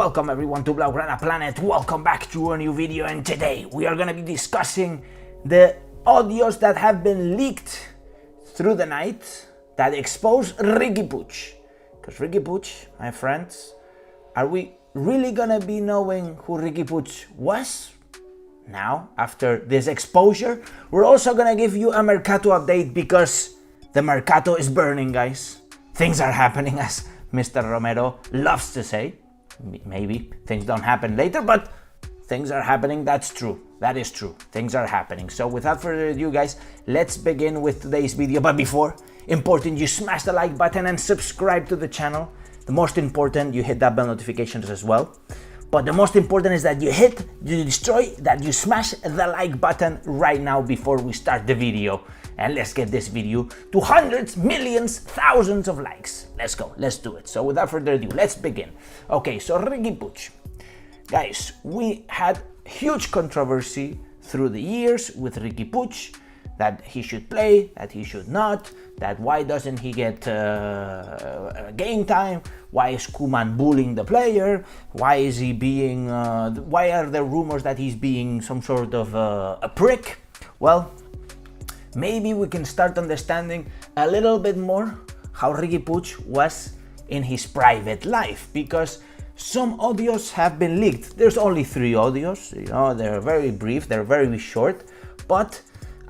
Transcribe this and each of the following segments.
Welcome everyone to Blaugrana Planet, welcome back to a new video, and today we are going to be discussing the audios that have been leaked through the night that expose Riqui Puig. Because Riqui Puig, my friends, are we really going to be knowing who Riqui Puig was? Now, after this exposure, we're also going to give you a Mercato update because the Mercato is burning, guys. Things are happening, as Mr. Romero loves to say. Maybe things don't happen later, but things are happening. That's true. That is true. Things are happening. So without further ado, guys, let's begin with today's video. But before, important you smash the like button and subscribe to the channel. The most important, you hit that bell notifications as well. But the most important is that you smash the like button right now before we start the video. And let's get this video to hundreds, millions, thousands of likes. Let's go, let's do it. So without further ado, let's begin. Okay, so Riqui Puig. Guys, we had huge controversy through the years with Riqui Puig, that he should play, that he should not, that why doesn't he get game time, why is Koeman bullying the player, why is he being, why are there rumors that he's being some sort of a prick? Well, maybe we can start understanding a little bit more how Riqui Puig was in his private life, because some audios have been leaked. There's only 3 audios, you know, they're very brief, they're very short, but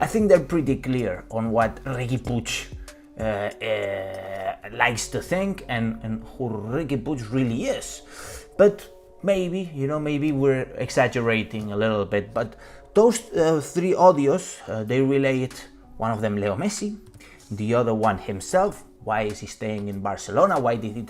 I think they're pretty clear on what Riqui Puig likes to think and who Riqui Puig really is. But maybe, you know, maybe we're exaggerating a little bit, but those 3 audios, they relate, one of them Leo Messi, the other one himself, why is he staying in Barcelona, why did he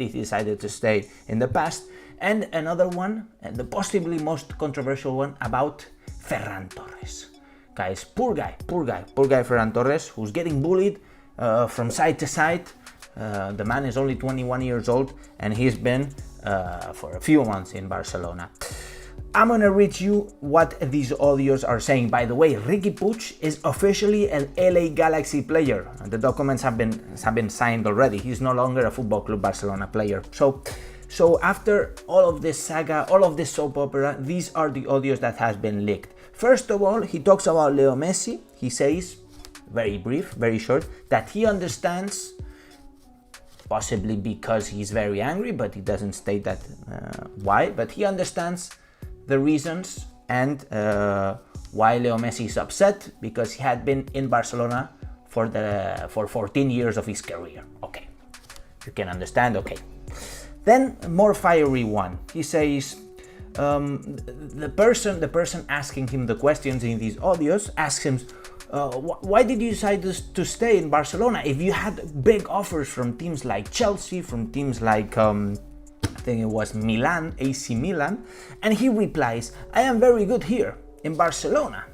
decided to stay in the past, and another one, and the possibly most controversial one, about Ferran Torres. Guys, poor guy Ferran Torres, who's getting bullied from side to side. The man is only 21 years old and he's been for a few months in Barcelona. I'm gonna read you what these audios are saying. By the way, Riqui Puig is officially an LA Galaxy player. The documents have been signed already. He's no longer a Football Club Barcelona player. So after all of this saga, all of this soap opera, these are the audios that has been leaked. First of all, he talks about Leo Messi. He says, very brief, very short, that he understands, possibly because he's very angry, but he doesn't state that why, but he understands the reasons and why Leo Messi is upset, because he had been in Barcelona for 14 years of his career. Okay, you can understand, okay. Then more fiery one. He says, the person asking him the questions in these audios asks him, why did you decide to stay in Barcelona if you had big offers from teams like Chelsea, from teams like I think it was Milan, AC Milan? And he replies, I am very good here in Barcelona.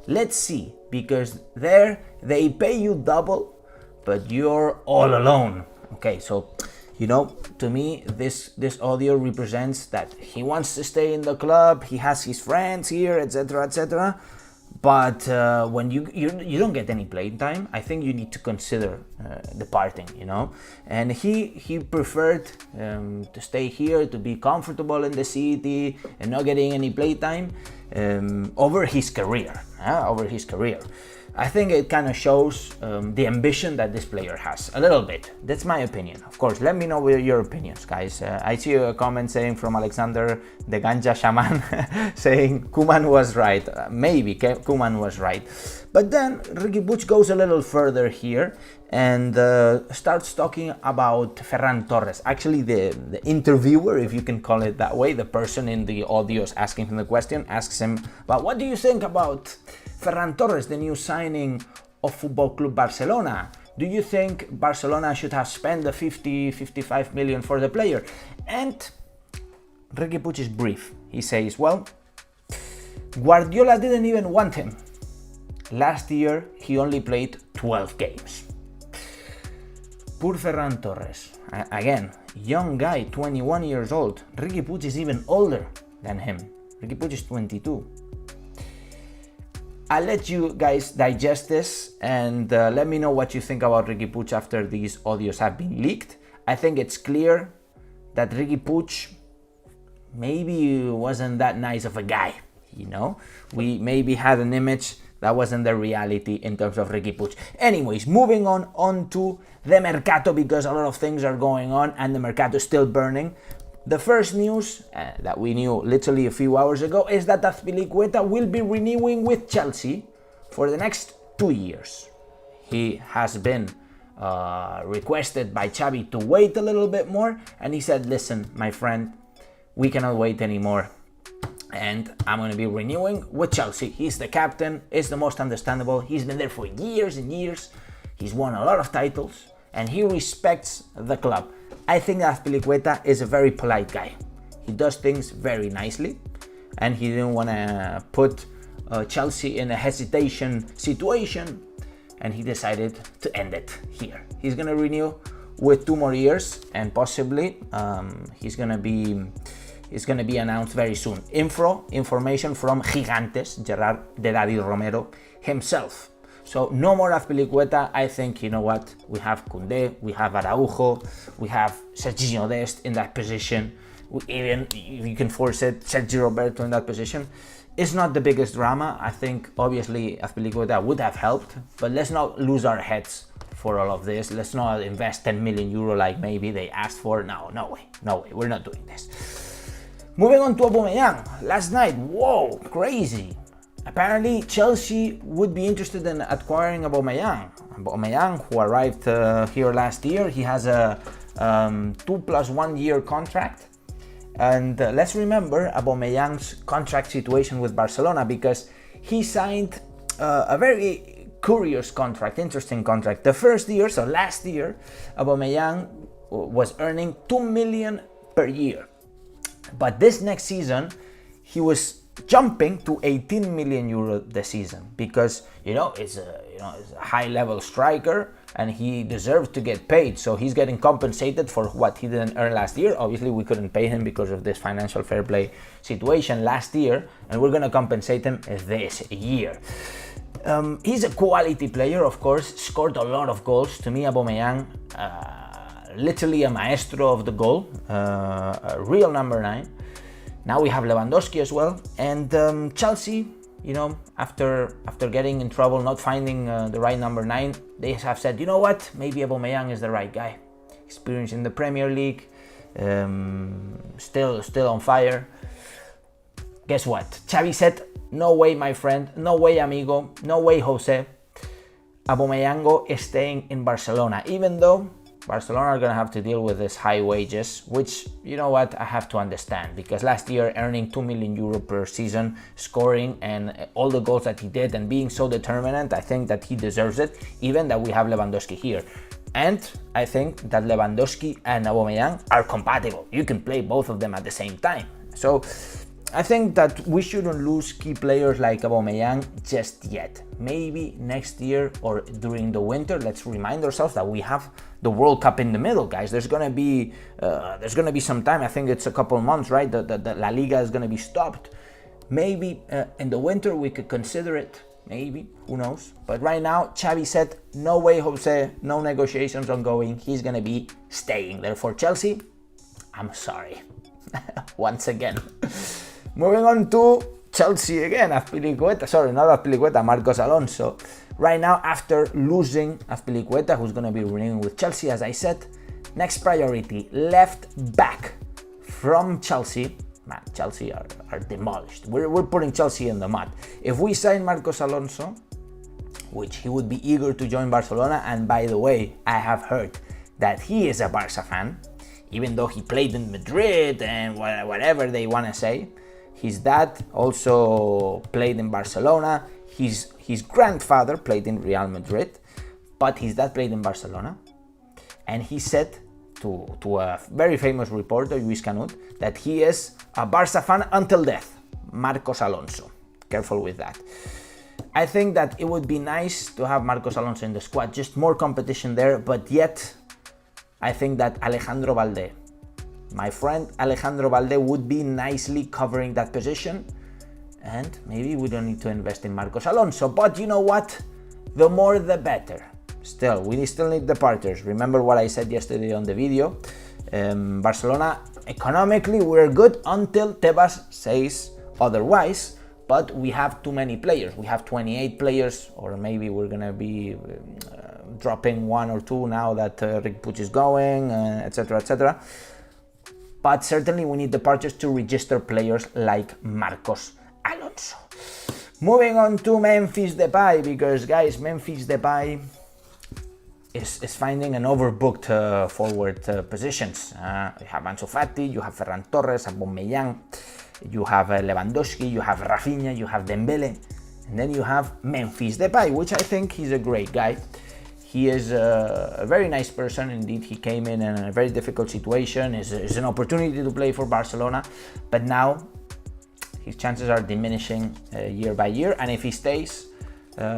Let's see, because there they pay you double, but you're all alone. Okay, so, you know, to me, this audio represents that he wants to stay in the club, he has his friends here, etc., etc. But when you don't get any playing time, I think you need to consider departing, you know. And he preferred to stay here, to be comfortable in the city and not getting any playtime over his career. I think it kind of shows the ambition that this player has, a little bit. That's my opinion. Of course, let me know your opinions, guys. I see a comment saying from Alexander the Ganja Shaman saying Koeman was right. Maybe Koeman was right. But then Riqui Puig goes a little further here and starts talking about Ferran Torres. Actually, the interviewer, if you can call it that way, the person in the audios asking him the question, asks him, but what do you think about Ferran Torres, the new signing of Football Club Barcelona? Do you think Barcelona should have spent the 55 million for the player? And Riqui Puig is brief. He says, well, Guardiola didn't even want him. Last year, he only played 12 games. Poor Ferran Torres. Again, young guy, 21 years old. Riqui Puig is even older than him. Riqui Puig is 22. I'll let you guys digest this and let me know what you think about Riqui Puig after these audios have been leaked. I think it's clear that Riqui Puig maybe wasn't that nice of a guy, you know? We maybe had an image that wasn't the reality in terms of Riqui Puig. Anyways, moving on to the Mercato, because a lot of things are going on and the Mercato is still burning. The first news that we knew literally a few hours ago is that Azpilicueta will be renewing with Chelsea for the next 2 years. He has been requested by Xavi to wait a little bit more, and he said, listen, my friend, we cannot wait anymore, and I'm going to be renewing with Chelsea. He's the captain, is the most understandable, he's been there for years and years, he's won a lot of titles, and he respects the club. I think Azpilicueta is a very polite guy. He does things very nicely, and he didn't want to put Chelsea in a hesitation situation, and he decided to end it here. He's going to renew with 2 more years, and possibly he's going to be announced very soon. Information from Gigantes, Gerard de David Romero himself. So no more Azpilicueta. I think, you know what, we have Koundé, we have Araujo, we have Sergio Dest in that position. Even if you can force it, Sergio Roberto in that position. It's not the biggest drama. I think obviously Azpilicueta would have helped, but let's not lose our heads for all of this. Let's not invest 10 million euro like maybe they asked for. No way, we're not doing this. Moving on to Aubameyang. Last night, whoa, crazy. Apparently Chelsea would be interested in acquiring Aubameyang. Aubameyang, who arrived here last year, he has a 2+1 year contract. And let's remember Aubameyang's contract situation with Barcelona, because he signed a very curious contract, interesting contract. The first year, so last year, Aubameyang was earning 2 million per year. But this next season, he was jumping to 18 million euro this season, because it's a high-level striker and he deserves to get paid. So he's getting compensated for what he didn't earn last year. Obviously, we couldn't pay him because of this financial fair play situation last year, and we're gonna compensate him this year. He's a quality player, of course, scored a lot of goals. To me, Aubameyang, literally a maestro of the goal, a real number 9. Now we have Lewandowski as well, and Chelsea, after getting in trouble, not finding the right number 9, they have said, you know what, maybe Aubameyang is the right guy. Experience in the Premier League, still on fire. Guess what? Xavi said, no way, my friend, no way, amigo, no way, Jose. Aubameyang is staying in Barcelona, even though Barcelona are going to have to deal with this high wages, which, you know what, I have to understand, because last year earning 2 million euro per season, scoring and all the goals that he did and being so determinant, I think that he deserves it, even that we have Lewandowski here. And I think that Lewandowski and Aubameyang are compatible. You can play both of them at the same time. So I think that we shouldn't lose key players like Aubameyang just yet. Maybe next year or during the winter. Let's remind ourselves that we have the World Cup in the middle, guys. There's gonna be some time. I think it's a couple months, right? The La Liga is gonna be stopped. Maybe in the winter we could consider it. Maybe, who knows? But right now, Xavi said, no way, Jose. No negotiations ongoing. He's gonna be staying there for Chelsea. I'm sorry. Once again. Moving on to Chelsea again, Marcos Alonso. Right now, after losing Azpilicueta, who's going to be renewing with Chelsea, as I said, next priority, left back from Chelsea. Man, Chelsea are demolished. We're putting Chelsea in the mud. If we sign Marcos Alonso, which he would be eager to join Barcelona, and by the way, I have heard that he is a Barça fan, even though he played in Madrid and whatever they want to say. His dad also played in Barcelona. His grandfather played in Real Madrid, but his dad played in Barcelona. And he said to a very famous reporter, Luis Canut, that he is a Barça fan until death. Marcos Alonso. Careful with that. I think that it would be nice to have Marcos Alonso in the squad, just more competition there, but yet I think that Alejandro Balde, my friend Alejandro Balde, would be nicely covering that position, and maybe we don't need to invest in Marcos Alonso, but you know what? The more the better. Still, we still need departures. Remember what I said yesterday on the video? Barcelona, economically, we're good until Tebas says otherwise, but we have too many players. We have 28 players, or maybe we're going to be dropping one or two now that Riqui'S is going, etc., etc. But certainly we need departures to register players like Marcos Alonso. Moving on to Memphis Depay, because guys, Memphis Depay is finding an overbooked forward positions. You have Ansu Fati, you have Ferran Torres, Aubameyang, you have Lewandowski, you have Rafinha, you have Dembele, and then you have Memphis Depay, which I think he's a great guy. He is a very nice person indeed. He came in a very difficult situation. It's an opportunity to play for Barcelona, but now his chances are diminishing year by year, and if he stays,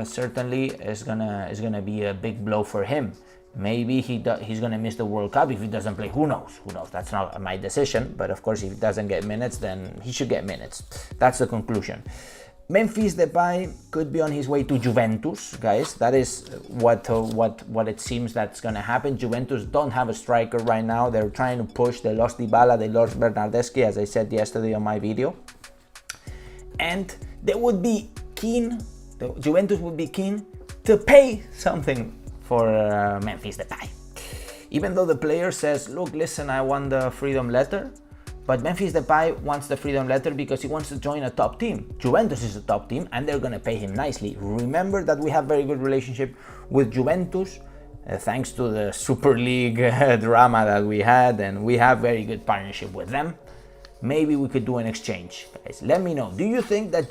certainly is gonna be a big blow for him. Maybe he's gonna miss the World Cup if he doesn't play. Who knows? That's not my decision, but of course if he doesn't get minutes, then he should get minutes. That's the conclusion. Memphis Depay could be on his way to Juventus, guys. That is what it seems that's gonna happen. Juventus don't have a striker right now. They're trying to push. They lost Dybala, they lost Bernardeschi, as I said yesterday on my video, and they would be keen. Juventus would be keen to pay something for Memphis Depay, even though the player says, "Look, listen, I want the freedom letter." But Memphis Depay wants the freedom letter because he wants to join a top team. Juventus is a top team and they're going to pay him nicely. Remember that we have very good relationship with Juventus thanks to the Super League drama that we had, and we have very good partnership with them. Maybe we could do an exchange. Guys, let me know. Do you think that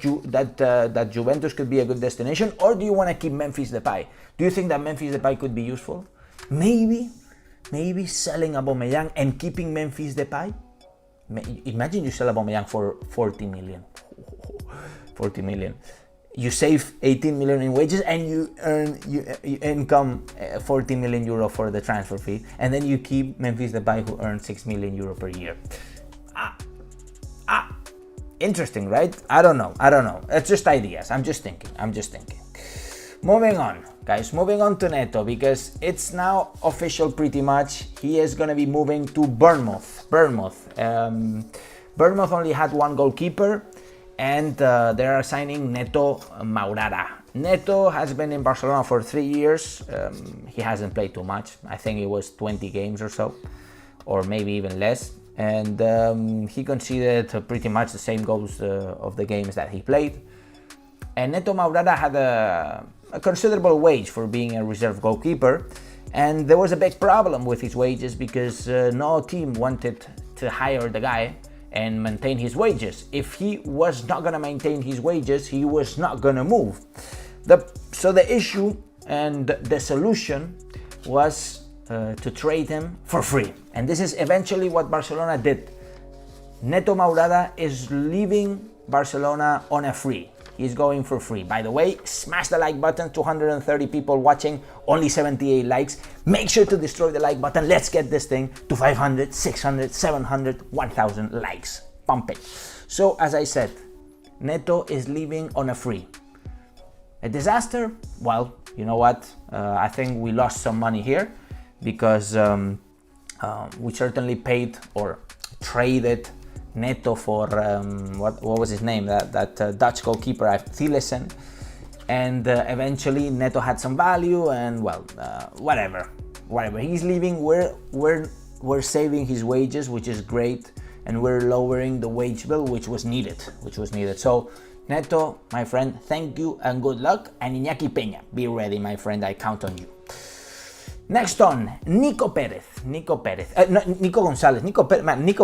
that Juventus could be a good destination, or do you want to keep Memphis Depay? Do you think that Memphis Depay could be useful? Maybe selling Aubameyang and keeping Memphis Depay? Imagine you sell Aubameyang for 40 million. 40 million. You save 18 million in wages and you income 40 million euro for the transfer fee, and then you keep Memphis Depay, who earns 6 million euro per year. Interesting, right? I don't know. It's just ideas. I'm just thinking. Moving on, guys. Moving on to Neto, because it's now official pretty much. He is going to be moving to Bournemouth. Bournemouth only had one goalkeeper, and they are signing Neto Maurara. Neto has been in Barcelona for 3 years. He hasn't played too much. I think it was 20 games or so, or maybe even less. And he conceded pretty much the same goals of the games that he played. And Neto Maurara had a considerable wage for being a reserve goalkeeper, and there was a big problem with his wages because no team wanted to hire the guy and maintain his wages. If he was not going to maintain his wages, he was not going to move. So the issue and the solution was to trade him for free, and this is eventually what Barcelona did. Neto Maurara is leaving Barcelona on a free. He's going for free. By the way, smash the like button. 230 people watching, only 78 likes. Make sure to destroy the like button. Let's get this thing to 500, 600, 700, 1000 likes. Pump it. So as I said, Neto is leaving on a free. A disaster? Well, you know what? I think we lost some money here, because we certainly paid or traded Neto for what was his name, that Dutch goalkeeper Thielesen, and eventually Neto had some value, and well, whatever he's leaving, we're saving his wages, which is great, and we're lowering the wage bill, which was needed. So Neto, my friend, thank you and good luck. And Iñaki Peña, be ready, my friend, I count on you. Next on, Nico Gonzalez. Nico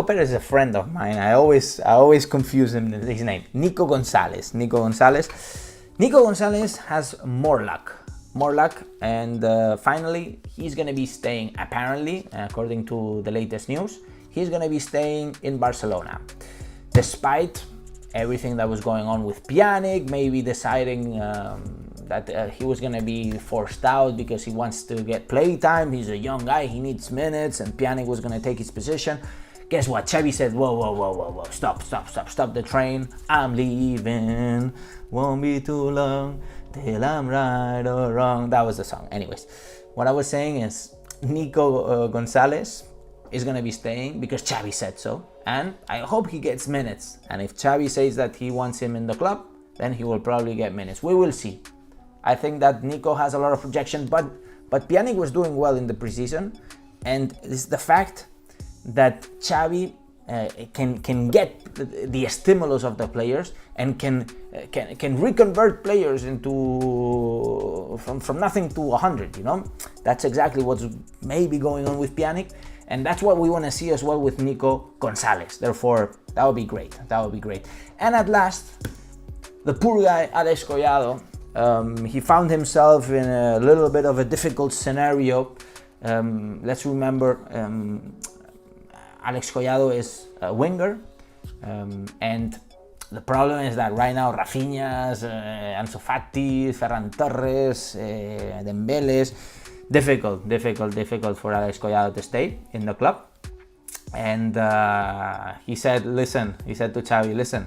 Perez is a friend of mine. I always confuse his name. Nico Gonzalez has more luck, and finally he's gonna be staying. Apparently, according to the latest news, he's gonna be staying in Barcelona, despite everything that was going on with Pjanic, maybe deciding that he was going to be forced out because he wants to get play time. He's a young guy, he needs minutes, and Pjanic was going to take his position. Guess what? Xavi said, whoa, stop the train. I'm leaving, won't be too long till I'm right or wrong. That was the song. Anyways, what I was saying is Nico Gonzalez is going to be staying because Xavi said so, and I hope he gets minutes. And if Xavi says that he wants him in the club, then he will probably get minutes. We will see. I think that Nico has a lot of projection, but Pjanic was doing well in the preseason, and it's the fact that Xavi can get the stimulus of the players and can reconvert players into from nothing to 100. You know, that's exactly what's maybe going on with Pjanic, and that's what we want to see as well with Nico Gonzalez. Therefore, that would be great. That would be great. And at last, the poor guy Alex Collado, he found himself in a little bit of a difficult scenario. Let's remember, Alex Collado is a winger, and the problem is that right now Rafinha's, Ansu Fati, Ferran Torres, Dembele's, difficult for Alex Collado to stay in the club. And he said to Xavi, listen,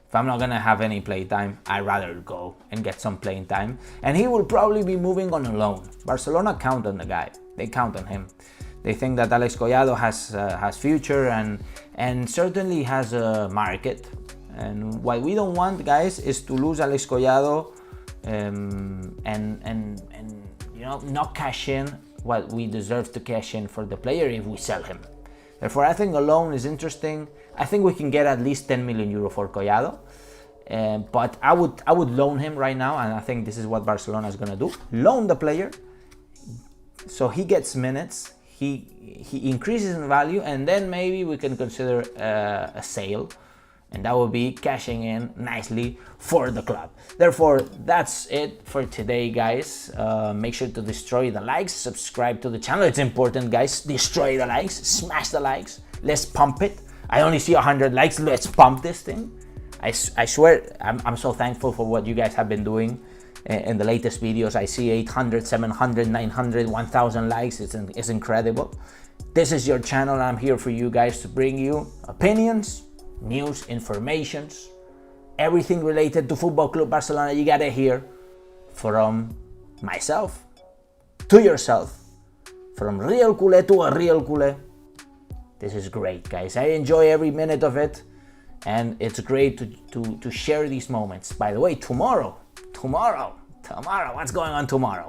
if I'm not gonna have any play time, I'd rather go and get some playing time. And he will probably be moving on a loan. Barcelona count on the guy. They count on him. They think that Alex Collado has future and certainly has a market. And what we don't want, guys, is to lose Alex Collado and you know, not cash in what we deserve to cash in for the player if we sell him. Therefore, I think a loan is interesting. I think we can get at least 10 million euro for Collado. But I would loan him right now, and I think this is what Barcelona is gonna do. Loan the player, so he gets minutes, he increases in value, and then maybe we can consider a sale, and that will be cashing in nicely for the club. Therefore, that's it for today, guys. Make sure to destroy the likes, subscribe to the channel. It's important, guys. Destroy the likes, smash the likes. Let's pump it. I only see 100 likes. Let's pump this thing. I swear, I'm so thankful for what you guys have been doing in the latest videos. I see 800, 700, 900, 1000 likes. It's incredible. This is your channel. I'm here for you guys to bring you opinions, news, informations, everything related to Football Club Barcelona. You gotta hear from myself to yourself, from real culé to a real culé. This is great, guys. I enjoy every minute of it, and it's great to share these moments. By the way, tomorrow, what's going on tomorrow?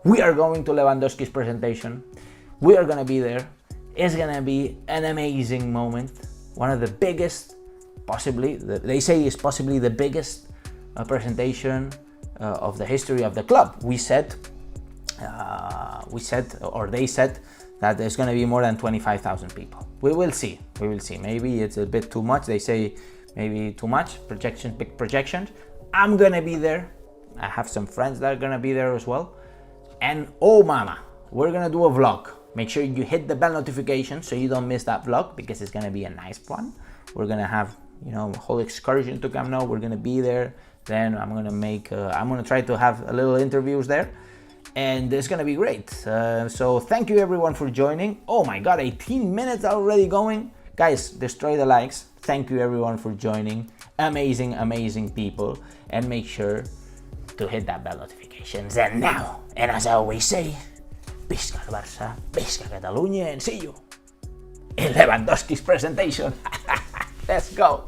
We are going to Lewandowski's presentation. We are gonna be there. It's gonna be an amazing moment. One of the biggest, they say is possibly the biggest presentation of the history of the club. They said that there's going to be more than 25,000 people. We will see. Maybe it's a bit too much. They say maybe too much, big projections. I'm going to be there. I have some friends that are going to be there as well. And oh mama, we're going to do a vlog. Make sure you hit the bell notification so you don't miss that vlog, because it's going to be a nice one. We're going to have, you know, a whole excursion to Camp Nou. We're going to be there. Then I'm going to try to have a little interviews there. And it's going to be great. So thank you everyone for joining. Oh my God, 18 minutes already going. Guys, destroy the likes. Thank you everyone for joining. Amazing people. And make sure to hit that bell notifications. And now, and as I always say, Visca el Barça, Visca Catalunya, and see you in Lewandowski's presentation. Let's go.